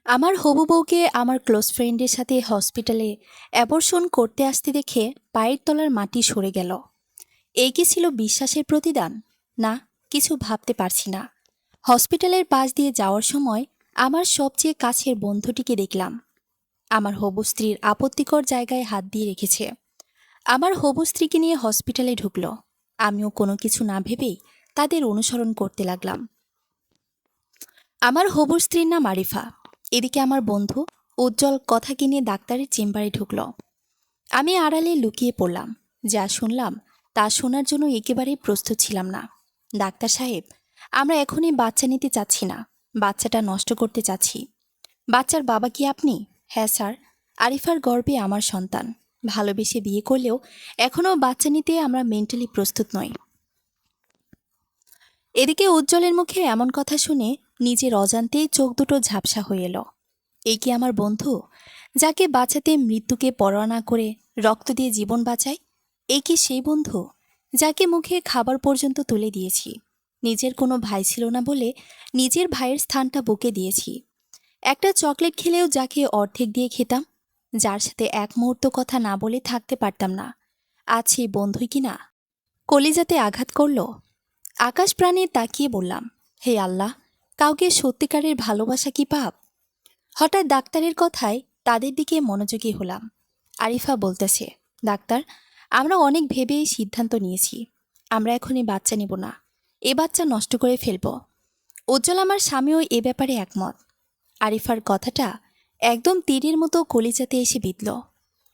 আমার হবু বউকে আমার ক্লোজ ফ্রেন্ডের সাথে হসপিটালে অ্যাবর্শন করতে আসতে দেখে পায়ের তলার মাটি সরে গেল। এই কি ছিল বিশ্বাসের প্রতিদান? না, কিছু ভাবতে পারছি না। হসপিটালের পাশ দিয়ে যাওয়ার সময় আমার সবচেয়ে কাছের বন্ধুটিকে দেখলাম। আমার হবু স্ত্রীর আপত্তিকর জায়গায় হাত দিয়ে রেখেছে। আমার হবু স্ত্রীকে নিয়ে হসপিটালে ঢুকলো। আমিও কোনো কিছু না ভেবেই তাদের অনুসরণ করতে লাগলাম। আমার হবু স্ত্রীর নাম আরিফা। এদিকে আমার বন্ধু উজ্জ্বল কথা কিনে ডাক্তারের চেম্বারে ঢুকল। আমি আড়ালে লুকিয়ে পড়লাম। যা শুনলাম তা শোনার জন্য একেবারেই প্রস্তুত ছিলাম না। ডাক্তার সাহেব, আমরা এখনই বাচ্চা নিতে চাচ্ছি না, বাচ্চাটা নষ্ট করতে চাচ্ছি। বাচ্চার বাবা কি আপনি? হ্যাঁ স্যার, আরিফার গর্ভে আমার সন্তান। ভালোবেসে বিয়ে করলেও এখনও বাচ্চা নিতে আমরা মেন্টালি প্রস্তুত নই। এদিকে উজ্জ্বলের মুখে এমন কথা শুনে নিজের অজান্তেই চোখ দুটো ঝাপসা হয়ে এলো। এই কি আমার বন্ধু, যাকে বাঁচাতে মৃত্যুকে পরোয়া না করে রক্ত দিয়ে জীবন বাঁচায়? এই কি সেই বন্ধু যাকে মুখে খাবার পর্যন্ত তুলে দিয়েছি? নিজের কোনো ভাই ছিল না বলে নিজের ভাইয়ের স্থানটা বুকে দিয়েছি। একটা চকলেট খেলেও যাকে অর্ধেক দিয়ে খেতাম, যার সাথে এক মুহূর্ত কথা না বলে থাকতে পারতাম না, আজ সেই বন্ধুই কিনা কলিজাতে আঘাত করল। আকাশ প্রাণে তাকিয়ে বললাম, হে আল্লাহ, কাউকে সত্যিকারের ভালোবাসা কি পাপ? হঠাৎ ডাক্তারের কথায় তাদের দিকে মনোযোগী হলাম। আরিফা বলতেছে, ডাক্তার, আমরা অনেক ভেবে এই সিদ্ধান্ত নিয়েছি। আমরা এখনই বাচ্চা নেব না, এ বাচ্চা নষ্ট করে ফেলব। উজ্জ্বল আমার স্বামীও এ ব্যাপারে একমত। আরিফার কথাটা একদম তীরের মতো কলিজাতে এসে বিঁধল।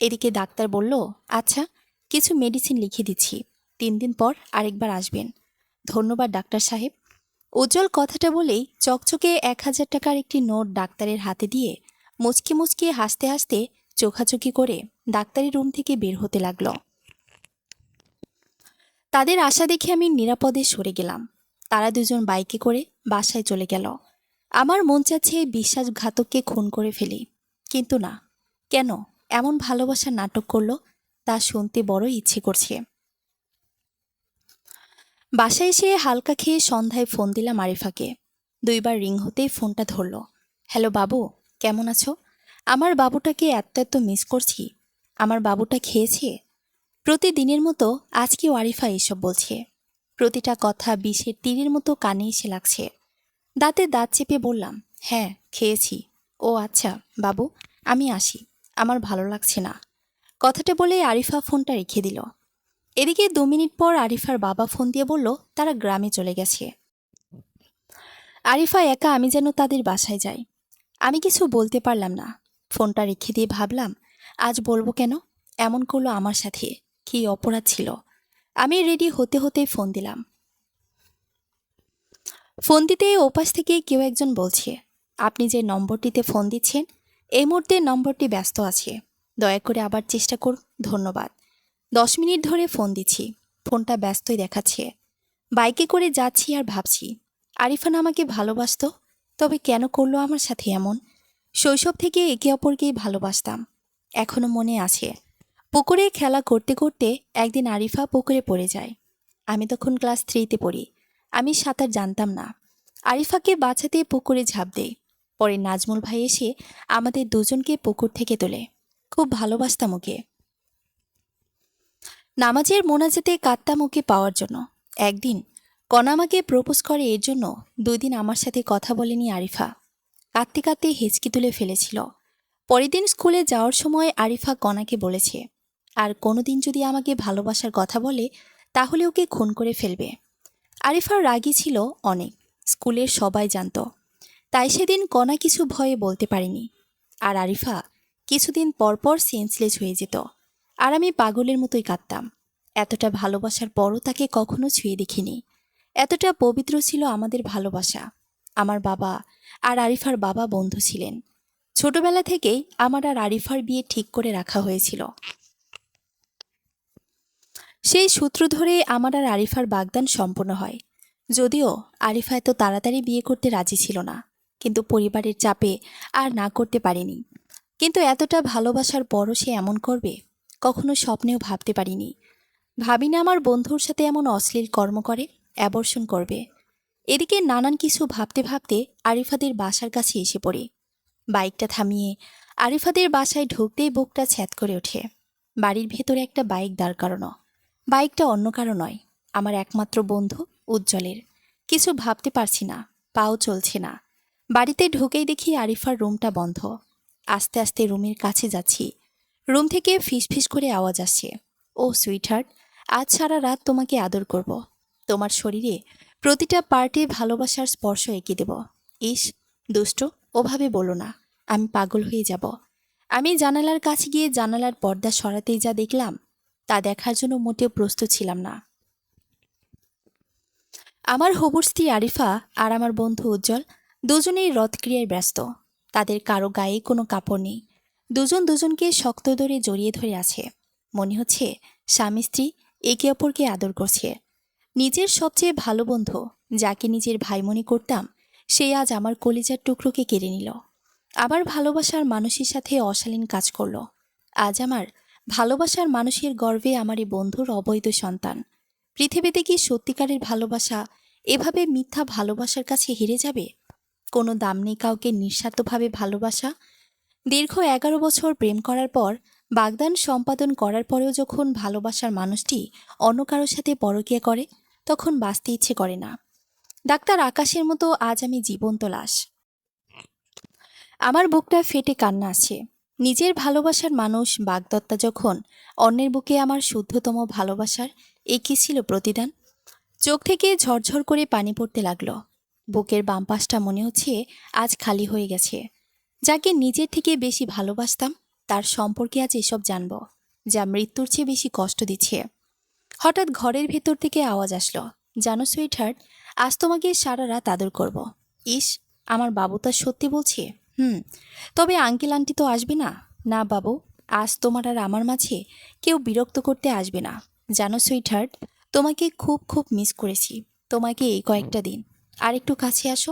এদিকে ডাক্তার বলল, আচ্ছা, কিছু মেডিসিন লিখে দিচ্ছি, 3 দিন পর আরেকবার আসবেন। ধন্যবাদ ডাক্তার সাহেব। উজ্জ্বল কথাটা বলেই চকচকে 1000 টাকার একটি নোট ডাক্তারের হাতে দিয়ে মুচকি মুচকি হাসতে হাসতে চোখাচোখি করে ডাক্তারি রুম থেকে বের হতে লাগল। তাদের আশা দেখে আমি নিরাপদে সরে গেলাম। তারা দুজন বাইকে করে বাসায় চলে গেল। আমার মন চাচ্ছে এই বিশ্বাসঘাতককে খুন করে ফেলি, কিন্তু না। কেন এমন ভালোবাসার নাটক করলো তা শুনতে বড় ইচ্ছে করছে। বাসায় এসে হালকা খেয়ে সন্ধ্যায় ফোন দিলাম আরিফাকে। 2বার রিং হতেই ফোনটা ধরল। হ্যালো বাবু, কেমন আছো? আমার বাবুটাকে এত এত মিস করছি। আমার বাবুটা খেয়েছে? প্রতিদিনের মতো আজকেও আরিফা এসব বলছে। প্রতিটা কথা বিষের তীরের মতো কানে এসে লাগছে। দাঁতে দাঁত চেপে বললাম, হ্যাঁ খেয়েছি। ও আচ্ছা বাবু, আমি আসি, আমার ভালো লাগছে না। কথাটা বলে আরিফা ফোনটা রেখে দিল। এদিকে 2 মিনিট পর আরিফার বাবা ফোন দিয়ে বলল তারা গ্রামে চলে গেছে। আরিফা একা, আমি যেন তাদের বাসায় যাই। আমি কিছু বলতে পারলাম না। ফোনটা রেখে দিয়ে ভাবলাম, আজ বলবো কেন? এমন করলো আমার সাথে, কি অপরাধ ছিল? আমি রেডি হতে হতেই ফোন দিলাম। ফোন দিতে ওপাশ থেকে কেউ একজন বলছে, আপনি যে নম্বরটিতে ফোন দিচ্ছেন এই মুহূর্তে নম্বরটি ব্যস্ত আছে, দয়া করে আবার চেষ্টা করুন, ধন্যবাদ। 10 মিনিট ধরে ফোন দিচ্ছি, ফোনটা ব্যস্তই দেখাচ্ছে। বাইকে করে যাচ্ছি আর ভাবছি, আরিফান আমাকে ভালোবাসতো, তবে কেন করলো আমার সাথে এমন? শৈশব থেকে একে অপরকেই ভালোবাসতাম, এখনো মনে আছে। পুকুরে খেলা করতে করতে একদিন আরিফা পুকুরে পড়ে যায়। আমি তখন ক্লাস 3তে পড়ি। আমি সাঁতার জানতাম না। আরিফাকে বাঁচাতে পুকুরে ঝাঁপ দেই। পরে নাজমুল ভাই এসে আমাদের দুজনকে পুকুর থেকে তোলে। খুব ভালোবাসতাম ওকে। নামাজের মোনাজাতে কাঁদতাম ওকে পাওয়ার জন্য। একদিন কণা আমাকে প্রপোজ করে, এর জন্য 2 দিন আমার সাথে কথা বলেনি আরিফা। কাঁদতে কাঁদতে হেঁচকি তুলে ফেলেছিল। পরের দিন স্কুলে যাওয়ার সময় আরিফা কণাকে বলেছে, আর কোনোদিন যদি আমাকে ভালোবাসার কথা বলে তাহলে ওকে খুন করে ফেলবে। আরিফার রাগী ছিল অনেক, স্কুলের সবাই জানত। তাই সেদিন কণা কিছু ভয়ে বলতে পারেনি। আর আরিফা কিছুদিন পরপর সেন্সলেস হয়ে যেত, আর আমি পাগলের মতোই কাঁদতাম। এতটা ভালোবাসার পরও তাকে কখনো ছুঁয়ে দেখিনি। এতটা পবিত্র ছিল আমাদের ভালোবাসা। আমার বাবা আর আরিফার বাবা বন্ধু ছিলেন। ছোটবেলা থেকেই আমার আর আরিফার বিয়ে ঠিক করে রাখা হয়েছিল। সেই সূত্র ধরে আমার আর আরিফার বাগদান সম্পন্ন হয়। যদিও আরিফা এত তাড়াতাড়ি বিয়ে করতে রাজি ছিল না, কিন্তু পরিবারের চাপে আর না করতে পারেনি। কিন্তু এতটা ভালোবাসার পরও সে এমন করবে কখনো স্বপ্নেও ভাবতে পারিনি। ভাবি না আমার বন্ধুর সাথে এমন অশ্লীল কর্ম করে, অ্যাবর্শন করবে। এদিকে নানান কিছু ভাবতে ভাবতে আরিফাদের বাসার কাছে এসে পড়ি। বাইকটা থামিয়ে আরিফাদের বাসায় ঢুকতেই বুকটা ছ্যাদ করে ওঠে। বাড়ির ভেতরে একটা বাইক দাঁড় করানো। বাইকটা অন্য কারো নয়, আমার একমাত্র বন্ধু উজ্জ্বলের। কিছু ভাবতে পারছি না, পাও চলছে না। বাড়িতে ঢুকেই দেখি আরিফার রুমটা বন্ধ। আস্তে আস্তে রুমের কাছে যাচ্ছি। রুম থেকে ফিসফিস করে আওয়াজ আসছে, ও সুইটহার্ট, আজ সারা রাত তোমাকে আদর করব। তোমার শরীরে প্রতিটা পার্টে ভালোবাসার স্পর্শ এঁকে দেব। ইস, দুষ্টু, ওভাবে বলো না, আমি পাগল হয়ে যাব। আমি জানালার কাছে গিয়ে জানালার পর্দা সরাতেই যা দেখলাম তা দেখার জন্য মোটেও প্রস্তুত ছিলাম না। আমার হবুর স্ত্রী আরিফা আর আমার বন্ধু উজ্জ্বল দুজনেই রথক্রিয়ায় ব্যস্ত। তাদের কারো গায়ে কোনো কাপড় নেই। দুজন দুজনকে শক্ত ধরে জড়িয়ে ধরে আছে। মনে হচ্ছে স্বামী স্ত্রী একে অপরকে আদর করছে। নিজের সবচেয়ে ভালো বন্ধু, যাকে নিজের ভাই মনে করতাম, সে আজ আমার কলিজার টুকরোকে কেড়ে নিল। আমার ভালোবাসার মানুষের সাথে অশালীন কাজ করল। আজ আমার ভালোবাসার মানুষের গর্ভে আমার এই বন্ধুর অবৈধ সন্তান। পৃথিবীতে কি সত্যিকারের ভালোবাসা এভাবে মিথ্যা ভালোবাসার কাছে হেরে যাবে? কোনো দাম নেই কাউকে নিঃস্বার্থভাবে ভালোবাসা। দীর্ঘ 11 বছর প্রেম করার পর, বাগদান সম্পাদন করার পরেও যখন ভালোবাসার মানুষটি অন্য কারোর সাথে পরকীয়া করে, তখন বাঁচতে ইচ্ছে করে না। ডাক্তার আকাশের মতো আজ আমি জীবন্ত লাশ। আমার বুকটা ফেটে কান্না আসছে। নিজের ভালোবাসার মানুষ বাগদত্তা যখন অন্যের বুকে আমার শুদ্ধতম ভালোবাসার একি ছিল প্রতিদান। চোখ থেকে ঝরঝর করে পানি পড়তে লাগলো। বুকের বাম পাশটা মনে হচ্ছে আজ খালি হয়ে গেছে। যাকে নিজের থেকে বেশি ভালোবাসতাম তার সম্পর্কে আজ এসব জানব, যা মৃত্যুর চেয়ে বেশি কষ্ট দিচ্ছে। হঠাৎ ঘরের ভেতর থেকে আওয়াজ আসলো, জানো সুইটহার্ট, আজ তোমাকে সারা রাত আদর করব। ইস, আমার বাবু তা সত্যি বলছে? হুম। তবে আঙ্কেল আন্টি তো আসবে না? না বাবু, আজ তোমার আর আমার মাঝে কেউ বিরক্ত করতে আসবে না। জানো সুইটহার্ট, তোমাকে খুব খুব মিস করেছি। তোমাকে এই কয়েকটা দিন। আর একটু কাছে আসো,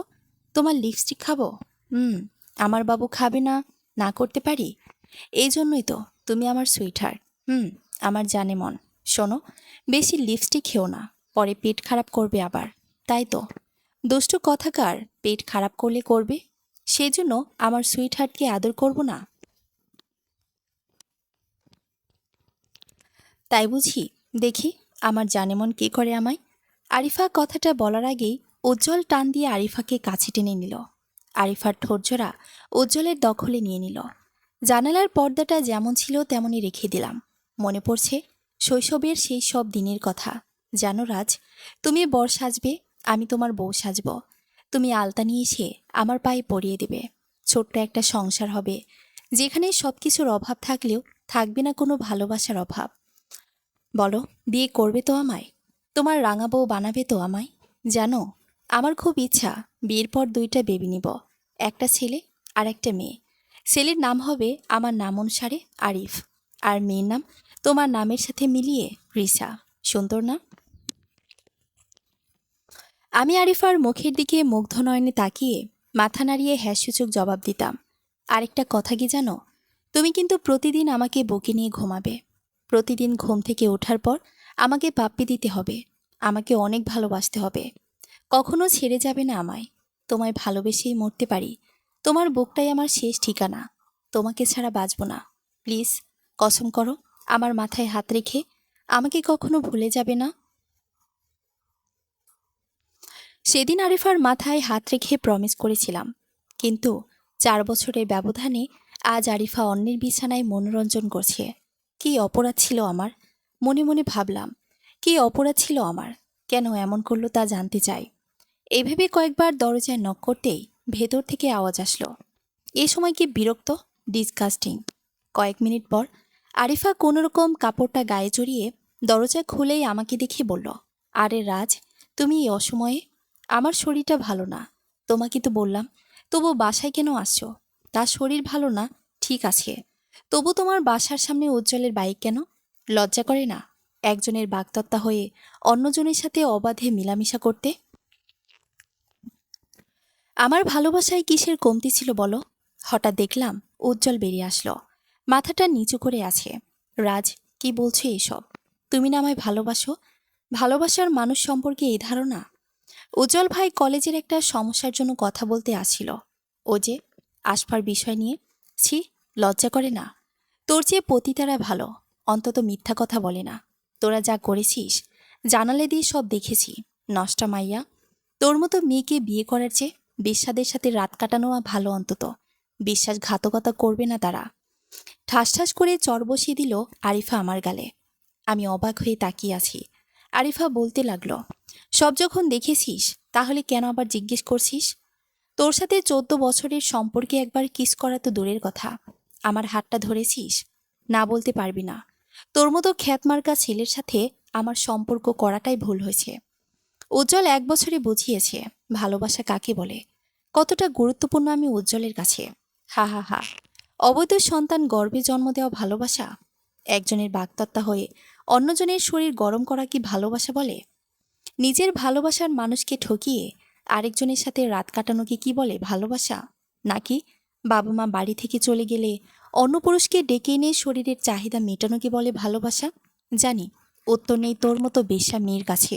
তোমার লিপস্টিক খাবো। হুম। আমার বাবু খাবে না, না করতে পারি? এই জন্যই তো তুমি আমার সুইটহার্ট। হুম, আমার জানে মন। শোনো, বেশি লিপস্টিক খেও না, পরে পেট খারাপ করবে আবার। তাই তো, দুষ্টু কথাকার, পেট খারাপ করলে করবে, সেজন্য আমার সুইটহার্টকে আদর করব না? তাই বুঝি? দেখি আমার জানে মন কী করে আমায়। আরিফা কথাটা বলার আগেই উজ্জ্বল টান দিয়ে আরিফাকে কাছে টেনে নিল। আরিফার ঠোঁটজোড়া উজ্জ্বলের দখলে নিয়ে নিল। জানালার পর্দাটা যেমন ছিল তেমনই রেখে দিলাম। মনে পড়ছে শৈশবের সেই সব দিনের কথা। জানো রাজ, তুমি বর সাজবে, আমি তোমার বউ সাজব। তুমি আলতা নিয়ে এসে আমার পায়ে পরিয়ে দেবে। ছোট্ট একটা সংসার হবে, যেখানে সব কিছুর অভাব থাকলেও থাকবে না কোনো ভালোবাসার অভাব। বলো, বিয়ে করবে তো আমায়? তোমার রাঙা বউ বানাবে তো আমায়? জানো, আমার খুব ইচ্ছা বিয়ের পর 2টা বেবি নিব, একটা ছেলে আর একটা মেয়ে। ছেলের নাম হবে আমার নাম অনুসারে আরিফ, আর মেয়ের নাম তোমার নামের সাথে মিলিয়ে রিসা। সুন্দর না? আমি আরিফার মুখের দিকে মুগ্ধ নয়নে তাকিয়ে মাথা নাড়িয়ে হ্যাঁসূচক জবাব দিতাম। আরেকটা কথা কি জানো, তুমি কিন্তু প্রতিদিন আমাকে বুকে নিয়ে ঘুমাবে। প্রতিদিন ঘুম থেকে ওঠার পর আমাকে পাপ্পি দিতে হবে। আমাকে অনেক ভালোবাসতে হবে। কখনো ছেড়ে যাবে না আমায়। তোমায় ভালোবেসেই মরতে পারি। তোমার বুকটাই আমার শেষ ঠিকানা। তোমাকে ছাড়া বাঁচব না। প্লিজ, কসম করো, আমার মাথায় হাত রেখে আমাকে কখনো ভুলে যাবে না। সেদিন আরিফার মাথায় হাত রেখে প্রমিস করেছিলাম, কিন্তু 4 বছরের ব্যবধানে আজ আরিফা অন্যের বিছানায় মনোরঞ্জন করছে। কী অপরাধ ছিল আমার? মনে মনে ভাবলাম, কী অপরাধ ছিল আমার, কেন এমন করলো তা জানতে চাই। এইভাবে কয়েকবার দরজায় নক করতেই ভেতর থেকে আওয়াজ আসলো। এ সময় কি বিরক্ত, ডিসগাস্টিং। কয়েক মিনিট পর আরিফা কোনোরকম কাপড়টা গায়ে জড়িয়ে দরজা খুলেই আমাকে দেখে বলল, আরে রাজ, তুমি এই অসময়ে? আমার শরীরটা ভালো না, তোমাকে তো বললাম। তবু বাসায় কেন আসছো? তার শরীর ভালো না, ঠিক আছে, তবু তোমার বাসার সামনে উজ্জ্বলের বাইক কেন? লজ্জা করে না একজনের বাগদত্তা হয়ে অন্যজনের সাথে অবাধে মিলামিশা করতে? আমার ভালোবাসায় কিসের কমতি ছিল বলো? হঠাৎ দেখলাম উজ্জ্বল বেরিয়ে আসলো। মাথাটা নিচু করে আছে। রাজ, কি বলছো এসব? তুমি না আমায় ভালোবাসো? ভালোবাসার মানুষ সম্পর্কে এই ধারণা? উজ্জ্বল ভাই কলেজের একটা সমস্যার জন্য কথা বলতে আসছিল। ও যে, আসফার বিষয় নিয়ে? ছি, লজ্জা করে না? তোর চেয়ে পতিতারা ভালো, অন্তত মিথ্যা কথা বলে না। তোরা যা করেছিস, জানালে দিয়ে সব দেখেছি। নষ্টা মাইয়া, তোর মতো মেয়েকে বিয়ে করার চেয়ে বেশ্যাদের সাথে রাত কাটানো ভালো অন্তত। বিশ্বাসঘাতকতা করবে না তারা। ঠাস ঠাস করে চর বসিয়ে দিল আরিফা আমার গালে। আমি অবাক হয়ে তাকিয়ে আছি। আরিফা বলতে লাগলো, সব যখন দেখেছিস তাহলে কেন আবার জিজ্ঞেস করছিস? তোর সাথে 14 বছরের সম্পর্কে একবার কিস করা তো দূরের কথা, আমার হাতটা ধরেছিস? না বলতে পারবি না। তোর মতো খ্যাতমার্কা ছেলের সাথে আমার সম্পর্ক করাটাই ভুল হয়েছে। উজ্জ্বল 1 বছরে বুঝিয়েছে ভালোবাসা কাকে বলে, কতটা গুরুত্বপূর্ণ আমি উজ্জ্বলের কাছে। হা হা হা। অবৈধ সন্তান গর্ভে জন্ম দেওয়া ভালোবাসা? একজনের বাগদত্তা হয়ে অন্যজনের শরীর গরম করা কি ভালোবাসা বলে? নিজের ভালোবাসার মানুষকে ঠকিয়ে আরেকজনের সাথে রাত কাটানোকে কি বলে ভালোবাসা? নাকি বাবা মা বাড়ি থেকে চলে গেলে অন্য পুরুষকে ডেকে এনে শরীরের চাহিদা মেটানোকে বলে ভালোবাসা? জানি উত্তর নেই তোর মতো বেশ্যা মেয়ের কাছে।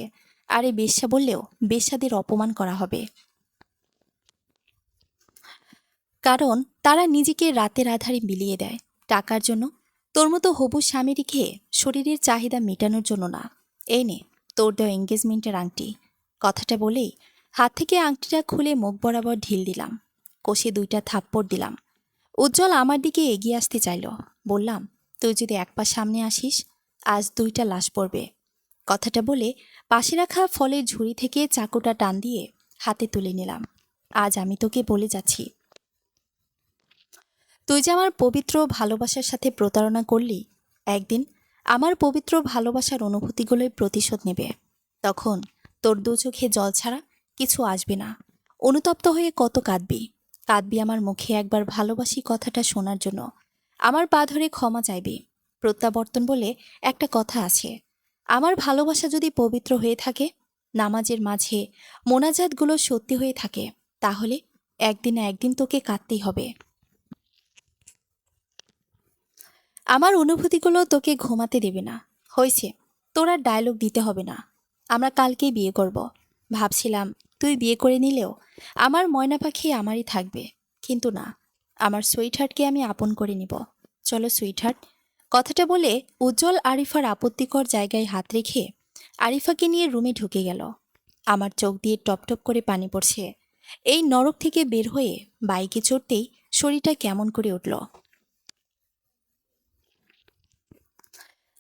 আরে বেশ্যা বললেও বেশ্যাদের অপমান করা হবে, কারণ তারা নিজেকে রাতের আধারে মিলিয়ে দেয় টাকার জন্য। তোর মতো হবু স্বামী রেখে শরীরের চাহিদা মেটানোর জন্য না। এই নে তোর দেওয়া এঙ্গেজমেন্টের আংটি। কথাটা বলেই হাত থেকে আংটিটা খুলে মুখ বরাবর ঢিল দিলাম, কষে 2টা থাপ্পড় দিলাম। উজ্জ্বল আমার দিকে এগিয়ে আসতে চাইল। বললাম, তুই যদি এক পা সামনে আসিস, আজ 2টা লাশ পড়বে। কথাটা বলে পাশে রাখা ফলের ঝুড়ি থেকে চাকুটা টান দিয়ে হাতে তুলে নিলাম। আজ আমি তোকে বলে যাচ্ছি, তুই যে আমার পবিত্র ভালোবাসার সাথে প্রতারণা করলি, একদিন আমার পবিত্র ভালোবাসার অনুভূতিগুলোই প্রতিশোধ নেবে। তখন তোর 2 চোখে জল ছাড়া কিছু আসবে না। অনুতপ্ত হয়ে কত কাঁদবি, কাঁদবি আমার মুখে একবার ভালোবাসি কথাটা শোনার জন্য। আমার পা ধরে ক্ষমা চাইবি। প্রত্যাবর্তন বলে একটা কথা আছে। আমার ভালোবাসা যদি পবিত্র হয়ে থাকে, নামাজের মাঝে মোনাজাতগুলো সত্যি হয়ে থাকে, তাহলে একদিন না একদিন তোকে কাঁদতেই হবে। আমার অনুভূতিগুলো তোকে ঘুমাতে দেবে না। হয়েছে, তোর আর ডায়লগ দিতে হবে না। আমরা কালকেই বিয়ে করব। ভাবছিলাম তুই বিয়ে করে নিলেও আমার ময়না পাখি আমারই থাকবে, কিন্তু না, আমার সুইটহার্টকে আমি আপন করে নিব। চলো সুইটহার্ট। কথাটা বলে উজ্জ্বল আরিফার আপত্তিকর জায়গায় হাত রেখে আরিফাকে নিয়ে রুমে ঢুকে গেল। আমার চোখ দিয়ে টপটপ করে পানি পড়ছে। এই নরক থেকে বের হয়ে বাইকে চড়তেই শরীরটা কেমন করে উঠল।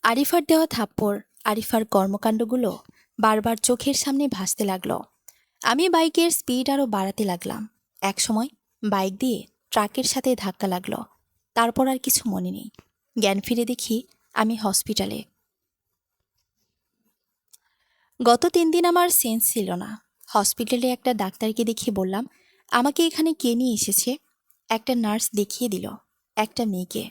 আরিফার দেওয়া থাপ্পড়, আরিফার কর্মকাণ্ডগুলো বারবার চোখের সামনে ভাসতে লাগলো। আমি বাইকের স্পিড আরও বাড়াতে লাগলাম। একসময় বাইক দিয়ে ট্রাকের সাথে ধাক্কা লাগলো। তারপর আর কিছু মনে নেই। জ্ঞান ফিরে দেখি আমি হসপিটালে। গত 3 দিন আমার সেন্স ছিল না। হসপিটালে একটা ডাক্তারকে দেখিয়ে বললাম, আমাকে এখানে কে নিয়ে এসেছে? একটা নার্স দেখিয়ে দিল একটা মেয়েকে।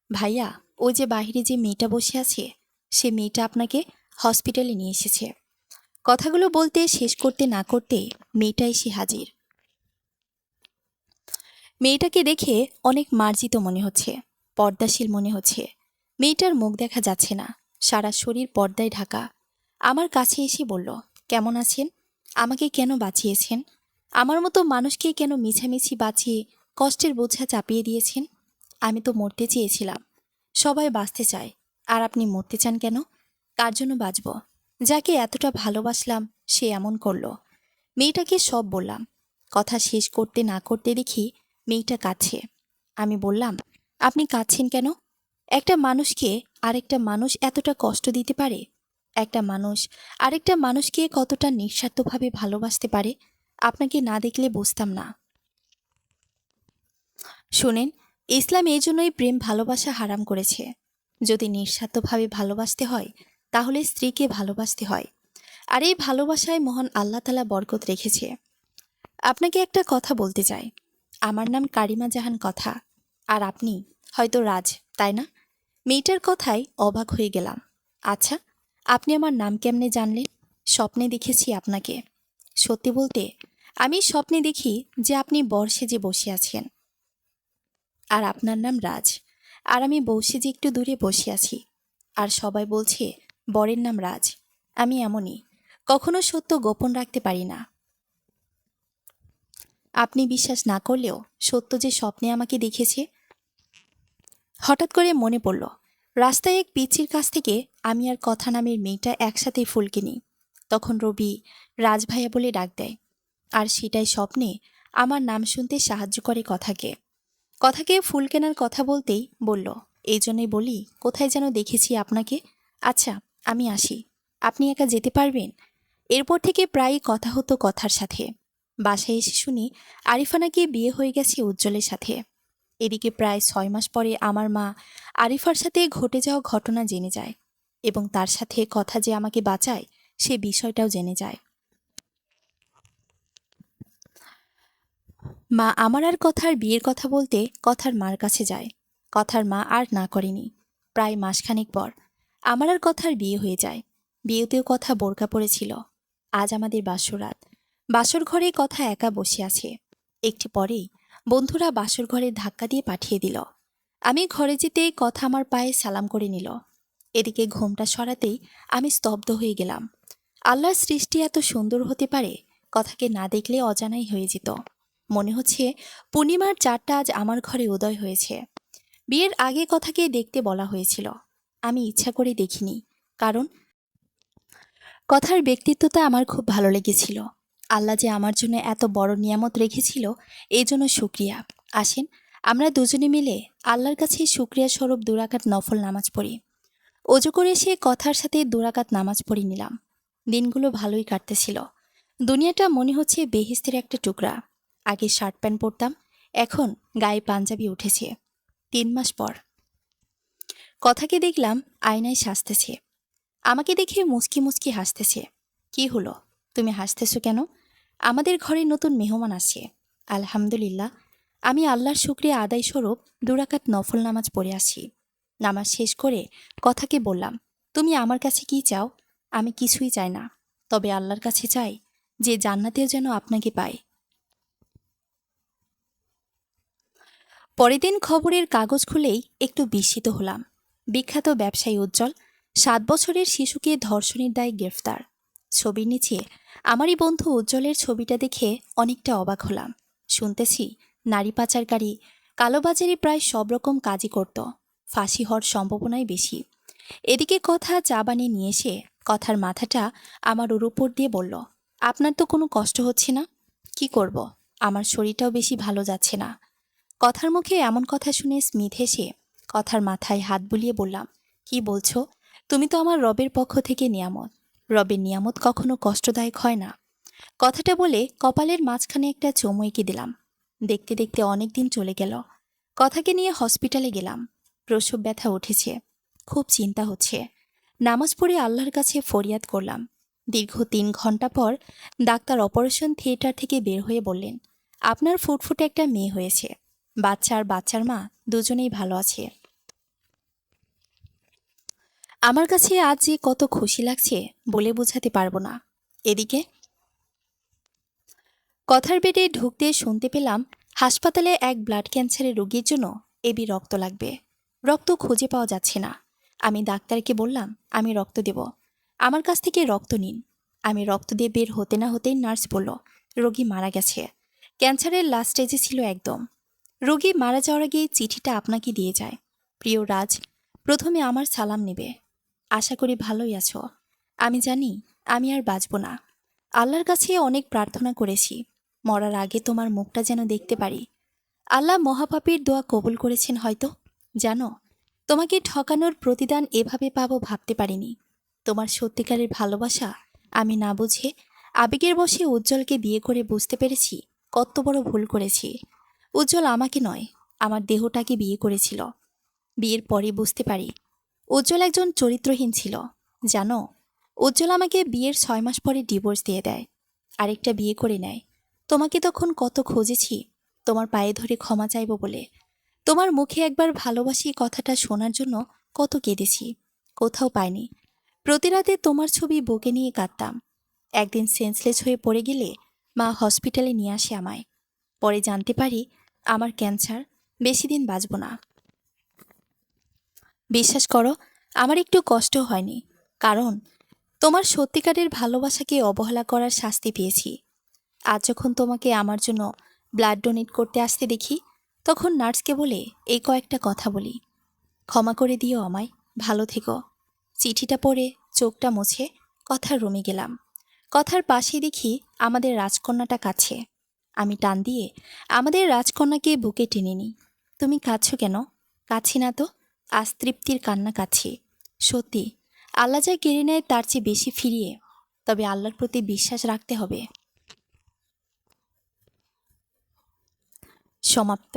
ভাইয়া, ওই যে বাহিরে যে মেয়েটা বসে আছে, সে মেয়েটা আপনাকে হসপিটালে নিয়ে এসেছে। কথাগুলো বলতে শেষ করতে না করতে মেয়েটা এসে হাজির। মেয়েটাকে দেখে অনেক মার্জিত মনে হচ্ছে, পর্দাশীল মনে হচ্ছে। মেয়েটার মুখ দেখা যাচ্ছে না, সারা শরীর পর্দায় ঢাকা। আমার কাছে এসে বলল, কেমন আছেন? আমাকে কেন বাঁচিয়েছেন? আমার মতো মানুষকে কেন মিছামিছি বাঁচিয়ে কষ্টের বোঝা চাপিয়ে দিয়েছেন? আমি তো মরতে চেয়েছিলাম। সবাই বাঁচতে চায়, আর আপনি মরতে চান কেন? কার জন্য বাঁচব? যাকে এতটা ভালোবাসলাম সে এমন করলো। মেয়েটাকে সব বললাম। কথা শেষ করতে না করতে দেখি মেয়েটা কাঁদছে। আমি বললাম, আপনি কাঁদছেন কেন? একটা মানুষকে আরেকটা মানুষ এতটা কষ্ট দিতে পারে? একটা মানুষ আরেকটা মানুষকে কতটা নিঃস্বার্থভাবে ভালোবাসতে পারে আপনাকে না দেখলে বুঝতাম না। শুনেন, ইসলাম এই জন্যই প্রেম ভালোবাসা হারাম করেছে। যদি নিঃস্বার্থভাবে ভালোবাসতে হয় তাহলে স্ত্রীকে ভালোবাসতে হয়, আর এই ভালোবাসায় মহান আল্লাহ তাআলা বরকত রেখেছে। আপনাকে একটা কথা বলতে চাই। আমার নাম কারিমা জাহান কথা, আর আপনি হয়তো রাজ, তাই না? মেয়েটার কথায় অবাক হয়ে গেলাম। আচ্ছা, আপনি আমার নাম কেমনে জানলেন? স্বপ্নে দেখেছি আপনাকে। সত্যি বলতে আমি স্বপ্নে দেখি যে আপনি বর সেজে বসে আছেন, আর আপনার নাম রাজ, আর আমি বউ সেজে একটু দূরে বসে আছি, আর সবাই বলছে বরের নাম রাজ। আমি এমনই, কখনো সত্য গোপন রাখতে পারি না। আপনি বিশ্বাস না করলেও সত্য যে স্বপ্নে আমাকে দেখেছে। হঠাৎ করে মনে পড়ল, রাস্তায় এক পিচ্চির কাছ থেকে আমি আর কথা নামের মেয়েটা একসাথেই ফুল কিনি। তখন রবি রাজভাইয়া বলে ডাক দেয়, আর সেটাই স্বপ্নে আমার নাম শুনতে সাহায্য করে কথাকে। কথাকে ফুল কেনার কথা বলতেই বলল, এই জন্যই বলি কোথায় যেন দেখেছি আপনাকে। আচ্ছা, আমি আসি, আপনি একা যেতে পারবেন? এরপর থেকে প্রায়ই কথা হতো কথার সাথে। বাসায় এসে শুনি আরিফা নাকি বিয়ে হয়ে গেছে উজ্জ্বলের সাথে। এদিকে প্রায় 6 মাস পরে আমার মা আরিফার সাথে ঘটে যাওয়া ঘটনা জেনে যায় এবং তার সাথে কথা যে আমাকে বাঁচায় সে বিষয়টাও জেনে যায়। মা আমার আর কথার বিয়ের কথা বলতে কথার মার কাছে যায়। কথার মা আর না করেনি। প্রায় মাসখানেক পর আমার আর কথার বিয়ে হয়ে যায়। বিয়েতেও কথা বোরকা পড়েছিল। আজ আমাদের বাসরাত। বাসর ঘরে কথা একা বসে আছে। একটু পরেই বন্ধুরা বাসর ঘরে ধাক্কা দিয়ে পাঠিয়ে দিল। আমি ঘরে যেতেই কথা আমার পায়ে সালাম করে নিল। এদিকে ঘোমটা সরাতেই আমি স্তব্ধ হয়ে গেলাম। আল্লাহর সৃষ্টি এত সুন্দর হতে পারে, কথাকে না দেখলে অজানাই হয়ে যেত। মনে হচ্ছে পূর্ণিমার চাঁদটা আজ আমার ঘরে উদয় হয়েছে। বিয়ের আগে কথাকে দেখতে বলা হয়েছিল, আমি ইচ্ছা করে দেখিনি, কারণ কথার ব্যক্তিত্বটা আমার খুব ভালো লেগেছিল। আল্লাহ যে আমার জন্য এত বড় নিয়ামত রেখেছিল, এই জন্য শুক্রিয়া। আসেন আমরা দুজনে মিলে আল্লাহর কাছে শুক্রিয়া স্বরূপ 2 রাকাত নফল নামাজ পড়ি। অজু করে সে কথার সাথে 2 রাকাত নামাজ পড়ে নিলাম। দিনগুলো ভালোই কাটতেছিল। দুনিয়াটা মনে হচ্ছে বেহেশতের একটা টুকরা। আগে শার্ট প্যান্ট পরতাম, এখন গায়ে পাঞ্জাবি উঠেছে। 3 মাস পর কথাকে দেখলাম আয়নায় সাজতেছে। আমাকে দেখে মুচকি মুচকি হাসতেছে। কি হলো, তুমি হাসতেছো কেন? আমাদের ঘরে নতুন মেহমান আসছে। আলহামদুলিল্লাহ, আমি আল্লাহর শুকরিয়া আদায় স্বরূপ 2 রাকাত নফল নামাজ পড়ে আসি। নামাজ শেষ করে কথাকে বললাম, তুমি আমার কাছে কি চাও? আমি কিছুই চাই না, তবে আল্লাহর কাছে চাই যে জান্নাতেও যেন আপনাকে পাই। পরের দিন খবরের কাগজ খুলেই একটু বিস্মিত হলাম। বিখ্যাত ব্যবসায়ী উজ্জ্বল 7 বছরের শিশুকে ধর্ষণের দায়ে গ্রেফতার। ছবির নিচে আমারই বন্ধু উজ্জ্বলের ছবিটা দেখে অনেকটা অবাক হলাম। শুনতেছি নারী পাচারকারী, কালোবাজারি প্রায় সব রকম কাজই করত। ফাঁসি হওয়ার সম্ভাবনাই বেশি। এদিকে কথা চা বানিয়ে নিয়ে এসে কথার মাথাটা আমার ওর উপর দিয়ে বলল, আপনার তো কোনো কষ্ট হচ্ছে না? কি করব, আমার শরীরটাও বেশি ভালো যাচ্ছে না। কথার মুখে এমন কথা শুনে স্মিথ হেসে কথার মাথায় হাত বুলিয়ে বললাম, কি বলছো? তুমি তো আমার রবের পক্ষ থেকে নিয়ামত। রবের নিয়ামত কখনো কষ্টদায়ক হয় না। কথাটা বলে কপালের মাঝখানে একটা চুমু এঁকে দিলাম। দেখতে দেখতে অনেক দিন চলে গেল। কথাকে নিয়ে হসপিটালে গেলাম। প্রসব ব্যথা উঠেছে, খুব চিন্তা হচ্ছে। নামাজ পড়ে আল্লাহর কাছে ফরিয়াদ করলাম। দীর্ঘ 3 ঘন্টা পর ডাক্তার অপারেশন থিয়েটার থেকে বের হয়ে বললেন, আপনার ফুটফুটে একটা মেয়ে হয়েছে। বাচ্চা আর বাচ্চার মা দুজনেই ভালো আছে। আমার কাছে আজ যে কত খুশি লাগছে বলে বোঝাতে পারবো না। এদিকে কথার বেডে ঢুকতে শুনতে পেলাম হাসপাতালে এক ব্লাড ক্যান্সারের রোগীর জন্য এবি রক্ত লাগবে। রক্ত খুঁজে পাওয়া যাচ্ছে না। আমি ডাক্তারকে বললাম, আমি রক্ত দেব, আমার কাছ থেকে রক্ত নিন। আমি রক্ত দিয়ে বের হতে না হতেই নার্স বলল, রোগী মারা গেছে, ক্যান্সারের লাস্ট স্টেজে ছিল একদম। রোগী মারা যাওয়ার আগে চিঠিটা আপনাকে দিয়ে যায়। প্রিয় রাজ, প্রথমে আমার সালাম নেবে। আশা করি ভালোই আছো। আমি জানি আমি আর বাঁচব না। আল্লাহর কাছে অনেক প্রার্থনা করেছি, মরার আগে তোমার মুখটা যেন দেখতে পারি। আল্লাহ মহাপাপীর দোয়া কবুল করেছেন হয়তো। জানো, তোমাকে ঠকানোর প্রতিদান এভাবে পাবো ভাবতে পারিনি। তোমার সত্যিকারের ভালোবাসা আমি না বুঝে আবেগের বশে উজ্জ্বলকে বিয়ে করে বুঝতে পেরেছি কত বড় ভুল করেছি। উজ্জ্বল আমাকে নয়, আমার দেহটাকে বিয়ে করেছিল। বিয়ের পরে বুঝতে পারি উজ্জ্বল একজন চরিত্রহীন ছিল। জানো, উজ্জ্বল আমাকে বিয়ের 6 মাস পরে ডিভোর্স দিয়ে দেয়, আরেকটা বিয়ে করে নেয়। তোমাকে তখন কত খুঁজেছি তোমার পায়ে ধরে ক্ষমা চাইব বলে। তোমার মুখে একবার ভালোবাসি কথাটা শোনার জন্য কত কেঁদেছি, কোথাও পাইনি। প্রতি রাতে তোমার ছবি বুকে নিয়ে কাঁদতাম। একদিন সেন্সলেস হয়ে পড়ে গেলে মা হসপিটালে নিয়ে আসে আমায়। পরে জানতে পারি আমার ক্যান্সার, বেশি দিন বাঁচব না। বিশ্বাস করো, আমার একটু কষ্ট হয়নি, কারণ তোমার সত্যিকারের ভালোবাসাকে অবহেলা করার শাস্তি পেয়েছি। আজ যখন তোমাকে আমার জন্য ব্লাড ডোনেট করতে আসতে দেখি, তখন নার্সকে বলে এই কয়েকটা কথা বলি। ক্ষমা করে দিও আমায়, ভালো থেকো। চিঠিটা পড়ে চোখটা মুছে কথার রুমে গেলাম। কথার পাশে দেখি আমাদের রাজকন্যাটা কাছে। আমি টান দিয়ে আমাদের রাজকন্যাকে বুকে টেনে নিই। তুমি কাঁদছো কেন? কাছি না তো, আজ তৃপ্তির কান্না কাছি। সত্যি, আল্লাহ যা কেড়ে নেয় তার চেয়ে বেশি ফিরিয়ে, তবে আল্লাহর প্রতি বিশ্বাস রাখতে হবে। সমাপ্ত।